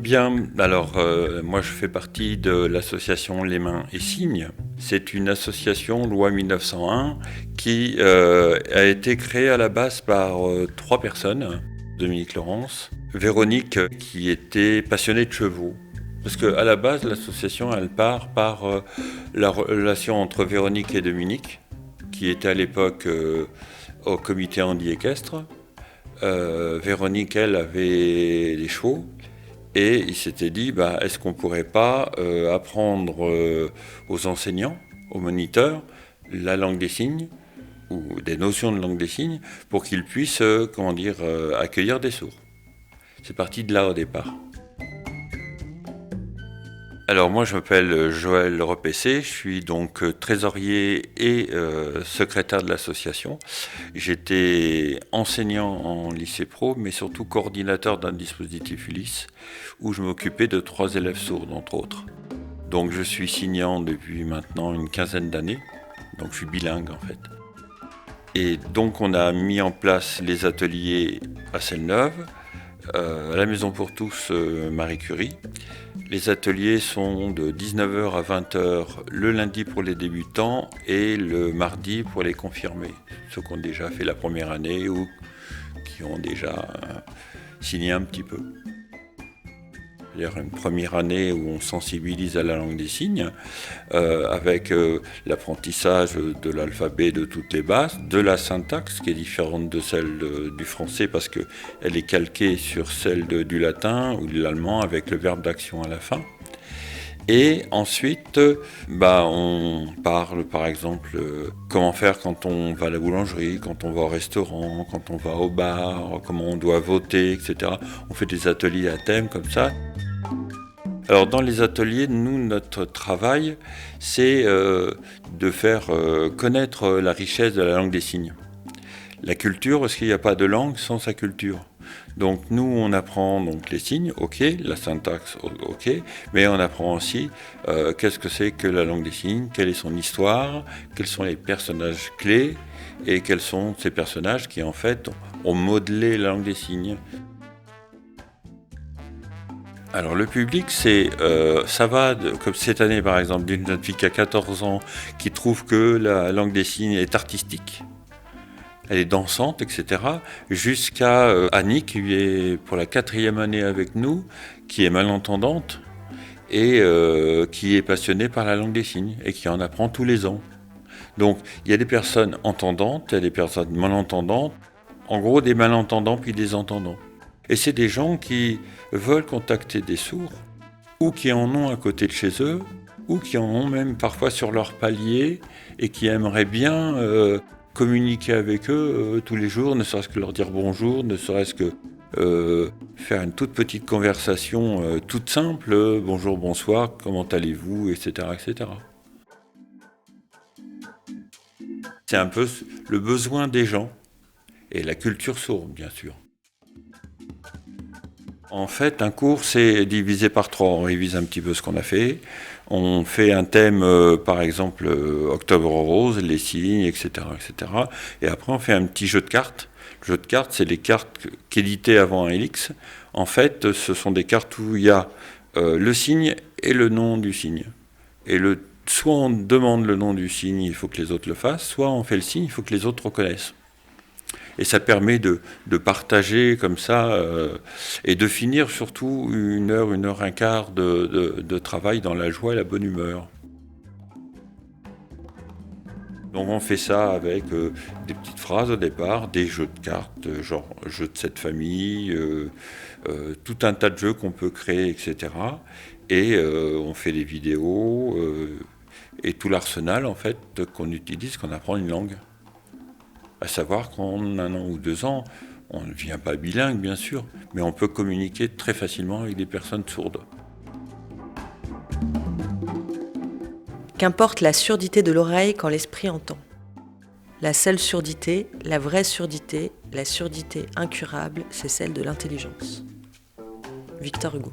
Bien, alors moi je fais partie de l'association Les Mains et Signes. C'est une association loi 1901 qui a été créée à la base par trois personnes. Dominique Laurence, Véronique qui était passionnée de chevaux. Parce qu'à la base l'association elle part par la relation entre Véronique et Dominique, qui était à l'époque au comité handi-équestre. Véronique elle avait des chevaux. Et il s'était dit, est-ce qu'on ne pourrait pas apprendre aux enseignants, aux moniteurs, la langue des signes, ou des notions de langue des signes, pour qu'ils puissent accueillir des sourds. C'est parti de là au départ. Alors moi je m'appelle Joël Repessé, je suis donc trésorier et secrétaire de l'association. J'étais enseignant en lycée pro, mais surtout coordinateur d'un dispositif Ulysse, où je m'occupais de 3 élèves sourds, entre autres. Donc je suis signant depuis maintenant une quinzaine d'années, donc je suis bilingue en fait. Et donc on a mis en place les ateliers à Selle-Neuve, à la Maison pour tous Marie Curie. Les ateliers sont de 19h à 20h le lundi pour les débutants et le mardi pour les confirmés, ceux qui ont déjà fait la première année ou qui ont déjà signé un petit peu. C'est-à-dire une première année où on sensibilise à la langue des signes, avec l'apprentissage de l'alphabet de toutes les bases, de la syntaxe qui est différente de celle du français parce qu'elle est calquée sur celle du latin ou de l'allemand avec le verbe d'action à la fin. Et ensuite, on parle par exemple comment faire quand on va à la boulangerie, quand on va au restaurant, quand on va au bar, comment on doit voter, etc. On fait des ateliers à thème comme ça. Alors dans les ateliers, nous, notre travail, c'est de faire connaître la richesse de la langue des signes. La culture, parce qu'il n'y a pas de langue sans sa culture. Donc nous, on apprend donc les signes, ok, la syntaxe, ok, mais on apprend aussi qu'est-ce que c'est que la langue des signes, quelle est son histoire, quels sont les personnages clés et quels sont ces personnages qui en fait ont modelé la langue des signes. Alors le public, ça va, comme cette année par exemple, d'une jeune fille qui a 14 ans qui trouve que la langue des signes est artistique. Elle est dansante, etc. Jusqu'à Annie, qui est pour la 4e année avec nous, qui est malentendante et qui est passionnée par la langue des signes et qui en apprend tous les ans. Donc il y a des personnes entendantes, il y a des personnes malentendantes, en gros des malentendants puis des entendants. Et c'est des gens qui veulent contacter des sourds, ou qui en ont à côté de chez eux, ou qui en ont même parfois sur leur palier, et qui aimeraient bien communiquer avec eux tous les jours, ne serait-ce que leur dire bonjour, ne serait-ce que faire une toute petite conversation toute simple, bonjour, bonsoir, comment allez-vous, etc., etc. C'est un peu le besoin des gens, et la culture sourde, bien sûr. En fait, un cours, c'est divisé par 3. On révise un petit peu ce qu'on a fait. On fait un thème, par exemple, Octobre rose, les signes, etc., etc. Et après, on fait un petit jeu de cartes. Le jeu de cartes, c'est les cartes qu'éditaient avant un Helix. En fait, ce sont des cartes où il y a le signe et le nom du signe. Et soit on demande le nom du signe, il faut que les autres le fassent, soit on fait le signe, il faut que les autres reconnaissent. Et ça permet de partager comme ça et de finir surtout 1 heure et quart de travail dans la joie et la bonne humeur. Donc on fait ça avec des petites phrases au départ, des jeux de cartes, genre jeux de cette famille, tout un tas de jeux qu'on peut créer, etc. Et on fait des vidéos et tout l'arsenal en fait qu'on utilise quand on apprend une langue. À savoir qu'en 1 an ou 2 ans, on ne devient pas bilingue, bien sûr, mais on peut communiquer très facilement avec des personnes sourdes. Qu'importe la surdité de l'oreille quand l'esprit entend. La seule surdité, la vraie surdité, la surdité incurable, c'est celle de l'intelligence. Victor Hugo.